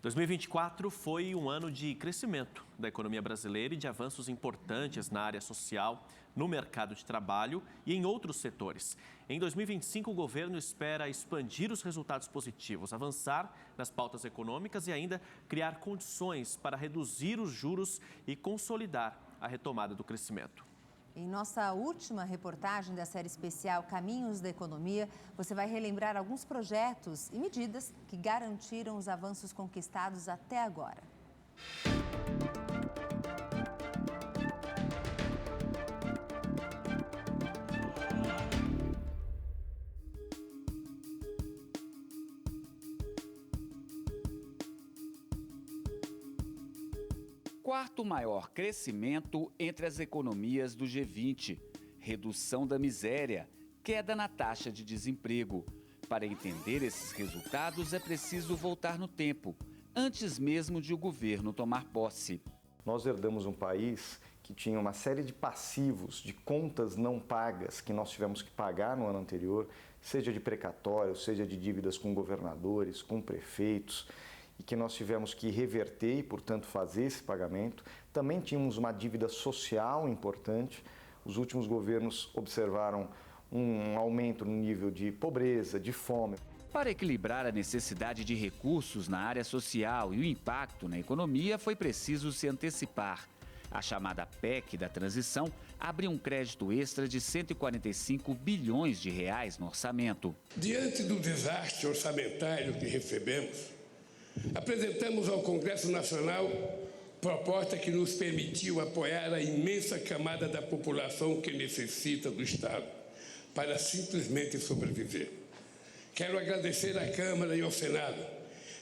2024 foi um ano de crescimento da economia brasileira e de avanços importantes na área social, no mercado de trabalho e em outros setores. Em 2025, o governo espera expandir os resultados positivos, avançar nas pautas econômicas e ainda criar condições para reduzir os juros e consolidar a retomada do crescimento. Em nossa última reportagem da série especial Caminhos da Economia, você vai relembrar alguns projetos e medidas que garantiram os avanços conquistados até agora. Quarto maior crescimento entre as economias do G20, redução da miséria, queda na taxa de desemprego. Para entender esses resultados é preciso voltar no tempo, antes mesmo de o governo tomar posse. Nós herdamos um país que tinha uma série de passivos, de contas não pagas que nós tivemos que pagar no ano anterior, seja de precatório, seja de dívidas com governadores, com prefeitos, e que nós tivemos que reverter e, portanto, fazer esse pagamento. Também tínhamos uma dívida social importante. Os últimos governos observaram um aumento no nível de pobreza, de fome. Para equilibrar a necessidade de recursos na área social e o impacto na economia, foi preciso se antecipar. A chamada PEC da transição abre um crédito extra de 145 bilhões de reais no orçamento. Diante do desastre orçamentário que recebemos, apresentamos ao Congresso Nacional proposta que nos permitiu apoiar a imensa camada da população que necessita do Estado para simplesmente sobreviver. Quero agradecer à Câmara e ao Senado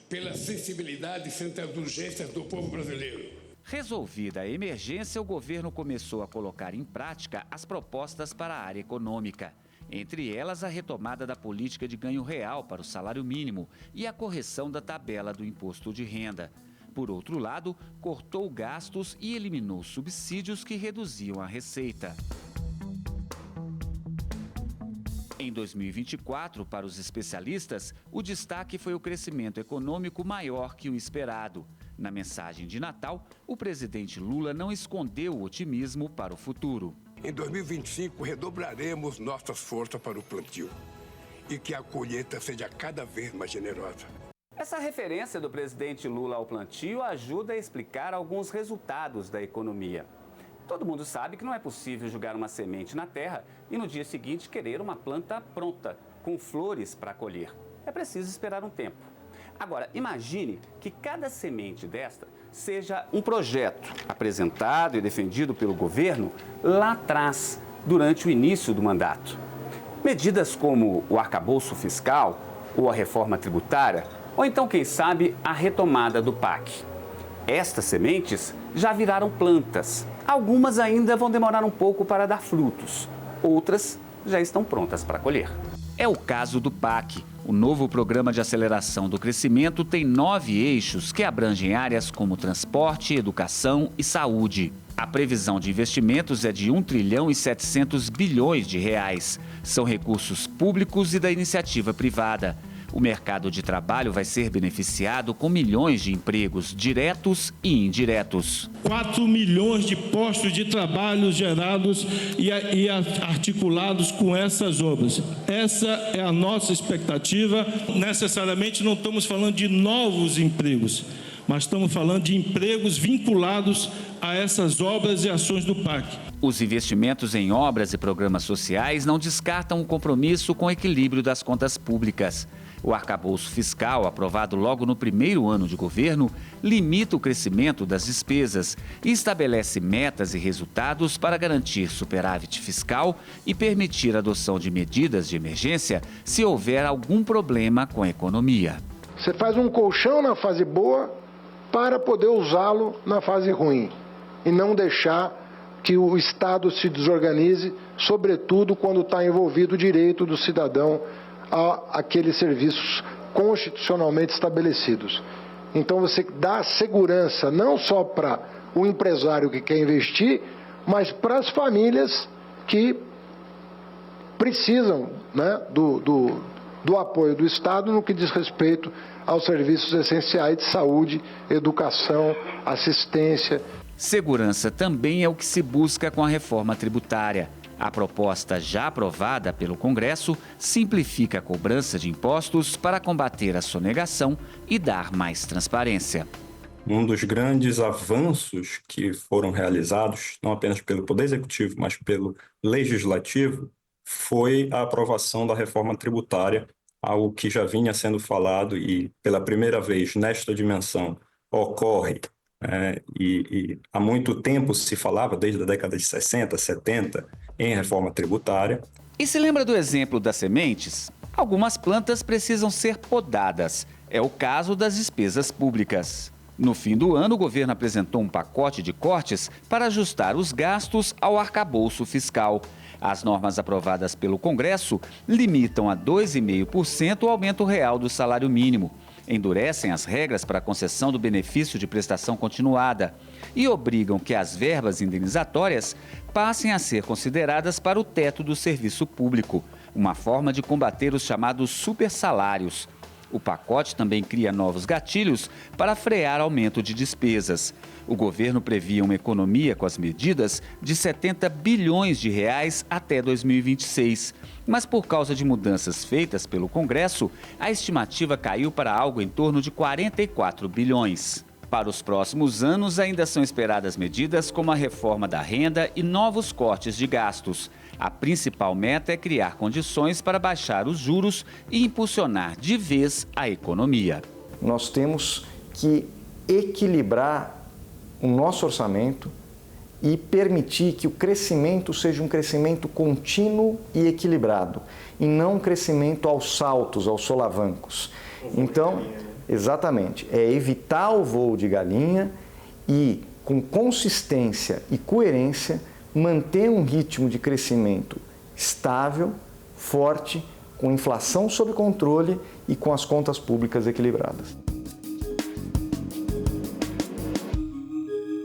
pela sensibilidade frente às urgências do povo brasileiro. Resolvida a emergência, o governo começou a colocar em prática as propostas para a área econômica. Entre elas, a retomada da política de ganho real para o salário mínimo e a correção da tabela do imposto de renda. Por outro lado, cortou gastos e eliminou subsídios que reduziam a receita. Em 2024, para os especialistas, o destaque foi o crescimento econômico maior que o esperado. Na mensagem de Natal, o presidente Lula não escondeu o otimismo para o futuro. Em 2025, redobraremos nossas forças para o plantio e que a colheita seja cada vez mais generosa. Essa referência do presidente Lula ao plantio ajuda a explicar alguns resultados da economia. Todo mundo sabe que não é possível jogar uma semente na terra e no dia seguinte querer uma planta pronta, com flores para colher. É preciso esperar um tempo. Agora, imagine que cada semente desta seja um projeto apresentado e defendido pelo governo lá atrás, durante o início do mandato. Medidas como o arcabouço fiscal ou a reforma tributária, ou então, quem sabe, a retomada do PAC. Estas sementes já viraram plantas. Algumas ainda vão demorar um pouco para dar frutos. Outras já estão prontas para colher. É o caso do PAC. O novo Programa de Aceleração do Crescimento tem 9 eixos que abrangem áreas como transporte, educação e saúde. A previsão de investimentos é de 1 trilhão e 700 bilhões de reais. São recursos públicos e da iniciativa privada. O mercado de trabalho vai ser beneficiado com milhões de empregos diretos e indiretos. 4 milhões de postos de trabalho gerados e articulados com essas obras. Essa é a nossa expectativa. Necessariamente não estamos falando de novos empregos, mas estamos falando de empregos vinculados a essas obras e ações do PAC. Os investimentos em obras e programas sociais não descartam o compromisso com o equilíbrio das contas públicas. O arcabouço fiscal, aprovado logo no primeiro ano de governo, limita o crescimento das despesas e estabelece metas e resultados para garantir superávit fiscal e permitir a adoção de medidas de emergência se houver algum problema com a economia. Você faz um colchão na fase boa para poder usá-lo na fase ruim e não deixar que o Estado se desorganize, sobretudo quando está envolvido o direito do cidadão àqueles serviços constitucionalmente estabelecidos. Então você dá segurança não só para o empresário que quer investir, mas para as famílias que precisam, né, do apoio do Estado no que diz respeito aos serviços essenciais de saúde, educação, assistência. Segurança também é o que se busca com a reforma tributária. A proposta já aprovada pelo Congresso simplifica a cobrança de impostos para combater a sonegação e dar mais transparência. Um dos grandes avanços que foram realizados, não apenas pelo Poder Executivo, mas pelo Legislativo, foi a aprovação da reforma tributária, algo que já vinha sendo falado e pela primeira vez nesta dimensão ocorre. E há muito tempo se falava, desde a década de 60, 70, em reforma tributária. E se lembra do exemplo das sementes? Algumas plantas precisam ser podadas. É o caso das despesas públicas. No fim do ano, o governo apresentou um pacote de cortes para ajustar os gastos ao arcabouço fiscal. As normas aprovadas pelo Congresso limitam a 2,5% o aumento real do salário mínimo, endurecem as regras para a concessão do benefício de prestação continuada e obrigam que as verbas indenizatórias passem a ser consideradas para o teto do serviço público, uma forma de combater os chamados supersalários. O pacote também cria novos gatilhos para frear aumento de despesas. O governo previa uma economia com as medidas de 70 bilhões de reais até 2026. Mas por causa de mudanças feitas pelo Congresso, a estimativa caiu para algo em torno de 44 bilhões. Para os próximos anos, ainda são esperadas medidas como a reforma da renda e novos cortes de gastos. A principal meta é criar condições para baixar os juros e impulsionar de vez a economia. Nós temos que equilibrar o nosso orçamento e permitir que o crescimento seja um crescimento contínuo e equilibrado, e não um crescimento aos saltos, aos solavancos. Então, exatamente, é evitar o voo de galinha e, com consistência e coerência, manter um ritmo de crescimento estável, forte, com inflação sob controle e com as contas públicas equilibradas.